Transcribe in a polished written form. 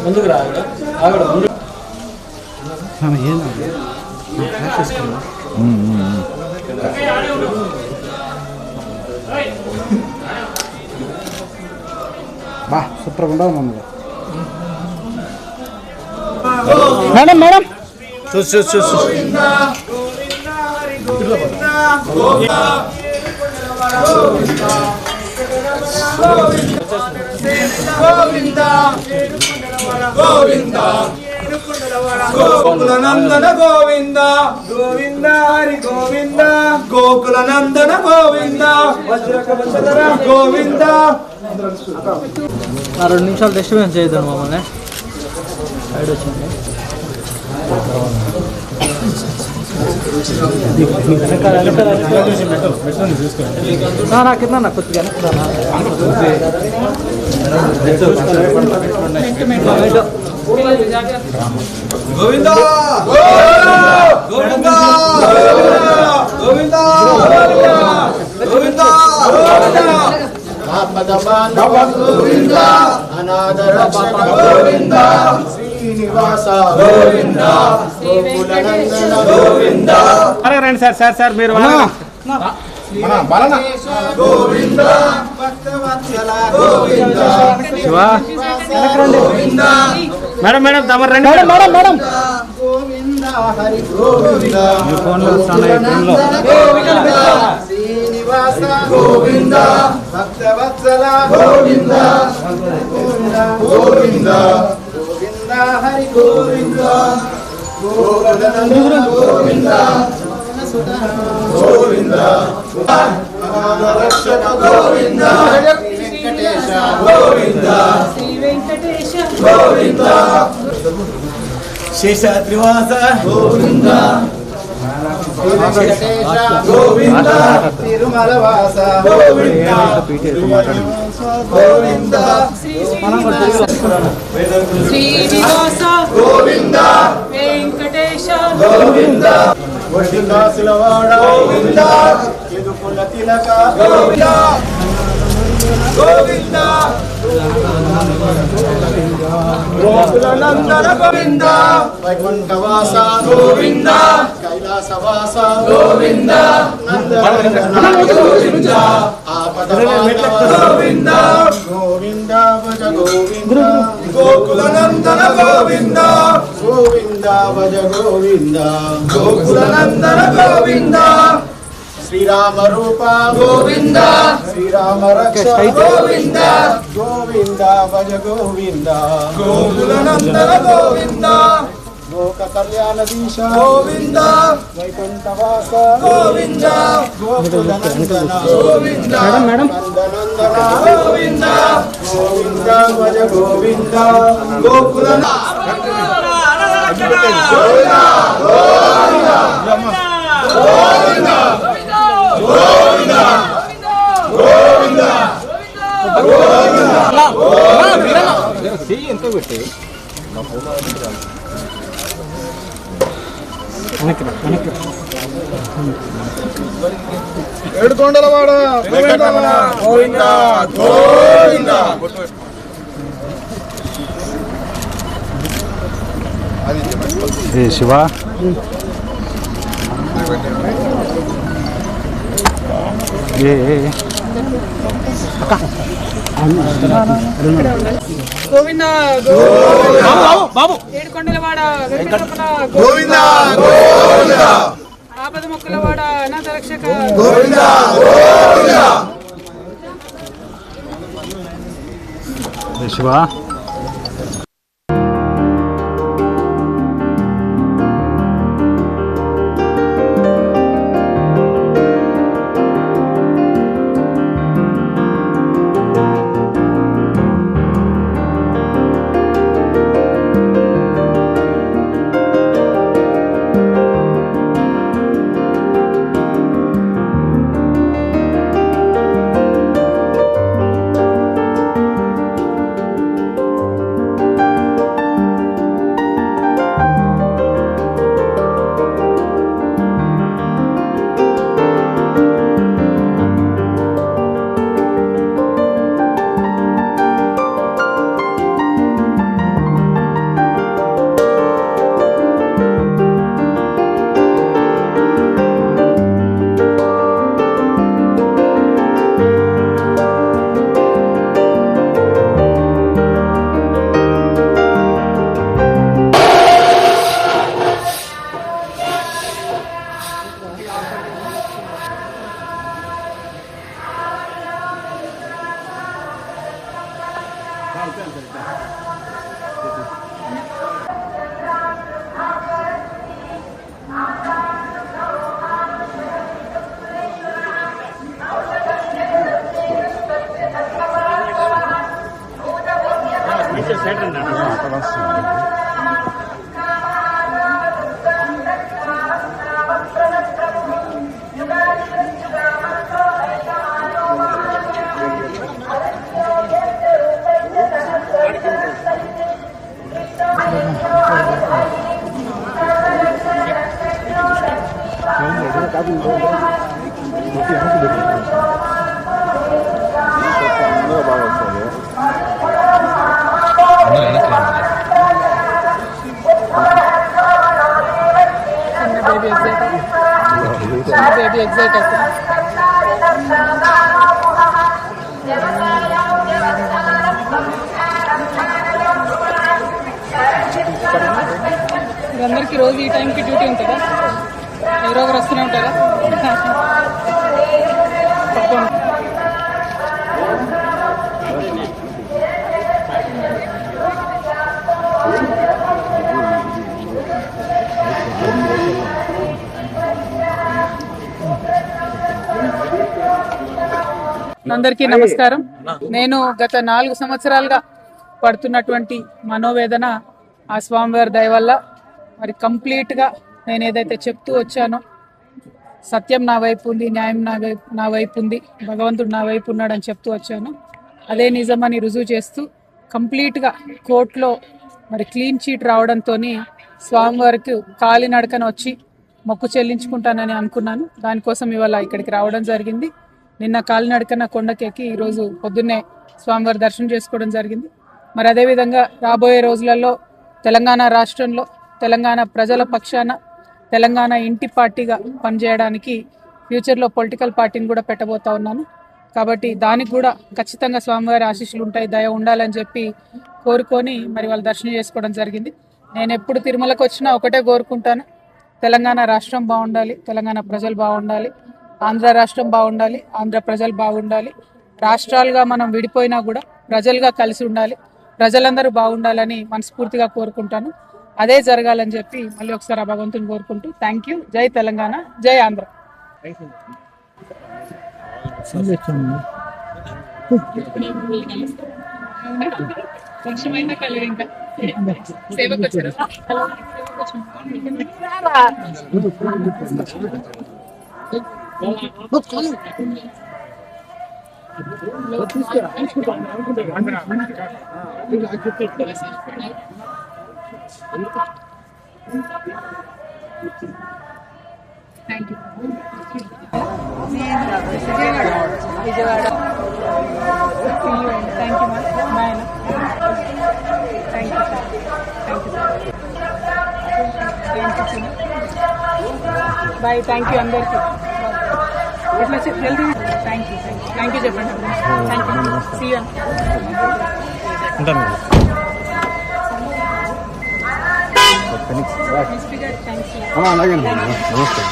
ముందుకు రా ఆగడ ముందు బా సూపర్గా ఉండవు మమ్మల్ని మేడం మేడం చూసి గోకులనందన గోవింద గోవింద హరి గోవింద గోకులనందన గోవింద వజ్రకవచధర గోవింద. 2 నిమిషాలు డిస్టర్బెన్స్ చేయొద్దు మమ్మల్ని. సైడ్ వచ్చింది కింద కొద్దిగా గోవింద గోవింద గోవింద గోవింద గోవింద అనాదర గోవింద శ్రీనివాస గోవింద గోకులనందన గోవింద. రండి సార్ మీరు గోవింద భక్తవత్సల గోవింద శివా గోవింద. మేడం తమరు రండి మేడం గోవింద హరి గోవింద గోవింద శ్రీనివాస గోవింద భక్తవత్సల గోవింద గోవింద గోవింద గోవింద హరి గోవింద గోవింద గోవింద రక్షక గోవింద వెంకటేశ గోవింద శ్రీ వెంకటేశ గోవింద శేషాద్రివాస గోవింద గోవింద తిరుమలవాస గోవింద గోవింద శ్రీనివాస గోవింద వెంకటేశ గోవింద వడ్డికాసులవాడ గోవింద ఎదుకుల తిలక గోవింద గోవింద గోకులనందన గోవింద వైకుంఠవాస గోవింద కైలాసవాస గోవింద నందన గోవింద గోవింద గోవింద భజ గోవింద గోకులనందన గోవింద గోవింద భజ గోవింద గోకులనందన గోవింద శ్రీరామ రూప గోవింద శ్రీరామ రక్ష గోవింద గోవింద భజ గోవింద గోకులనందన గోవింద లోక కళ్యాణదీశ గోవింద వైకుంఠవాస గోవింద గోకులనందన గోవింద నందనందన గోవింద గోవింద భజ గోవింద గోకులన గోవింద గోవింద గోవింద గోవింద ఎంత పెట్టి ఏడుకొండలవాడ గోవింద గోవింద గోవింద. శివా గోవింద బాబు ఏడుకొండలవాడ వెంకటరమణ గోవింద గోవింద ఆపద మొక్కలవాడ అనాథ రక్షక గోవింద గోవింద. Shiva baby excited. అందరికి రోజు ఈ టైంకి డ్యూటీ ఉంటుందా? ఎవరో ఒకరు వస్తూనే ఉంటారా? అందరికీ నమస్కారం. నేను గత 4 సంవత్సరాలుగా పడుతున్నటువంటి మనోవేదన ఆ స్వామివారి దయ వల్ల మరి కంప్లీట్గా నేను ఏదైతే చెప్తూ వచ్చానో సత్యం నా వైపు ఉంది, న్యాయం నా వైపు ఉంది, భగవంతుడు నా వైపు ఉన్నాడని చెప్తూ వచ్చాను. అదే నిజమని రుజువు చేస్తూ కంప్లీట్గా కోర్టులో మరి క్లీన్ చీట్ రావడంతో స్వామివారికి కాలినడకన వచ్చి మొక్కు చెల్లించుకుంటానని అనుకున్నాను. దానికోసం ఇవాళ ఇక్కడికి రావడం జరిగింది. నిన్న కాలినడకన కొండకెక్కి ఈరోజు పొద్దున్నే స్వామివారి దర్శనం చేసుకోవడం జరిగింది. మరి అదేవిధంగా రాబోయే రోజులలో తెలంగాణ రాష్ట్రంలో తెలంగాణ ప్రజల పక్షాన తెలంగాణ ఇంటి పార్టీగా పనిచేయడానికి ఫ్యూచర్లో పొలిటికల్ పార్టీని కూడా పెట్టబోతా ఉన్నాను. కాబట్టి దానికి కూడా ఖచ్చితంగా స్వామివారి ఆశీస్సులు ఉంటాయి, దయ ఉండాలని చెప్పి కోరుకొని మరి వాళ్ళు దర్శనం చేసుకోవడం జరిగింది. నేను ఎప్పుడు తిరుమలకు వచ్చినా ఒకటే కోరుకుంటాను, తెలంగాణ రాష్ట్రం బాగుండాలి, తెలంగాణ ప్రజలు బాగుండాలి, ఆంధ్ర రాష్ట్రం బాగుండాలి, ఆంధ్ర ప్రజలు బాగుండాలి. రాష్ట్రాలుగా మనం విడిపోయినా కూడా ప్రజలుగా కలిసి ఉండాలి, ప్రజలందరూ బాగుండాలని మనస్ఫూర్తిగా కోరుకుంటాను. అదే జరగాలని చెప్పి మళ్ళీ ఒకసారి ఆ భగవంతుని కోరుకుంటూ థ్యాంక్ యూ. జై తెలంగాణ, జై Andhra. Vijayawada. Thank you ma'am. Bye. Thank you sir. Bye. Thank you అందరికీ. ఎట్లా హెల్తీ. థ్యాంక్ యూ చెప్పండి. Thank you. See you. అలాగే నమస్తే.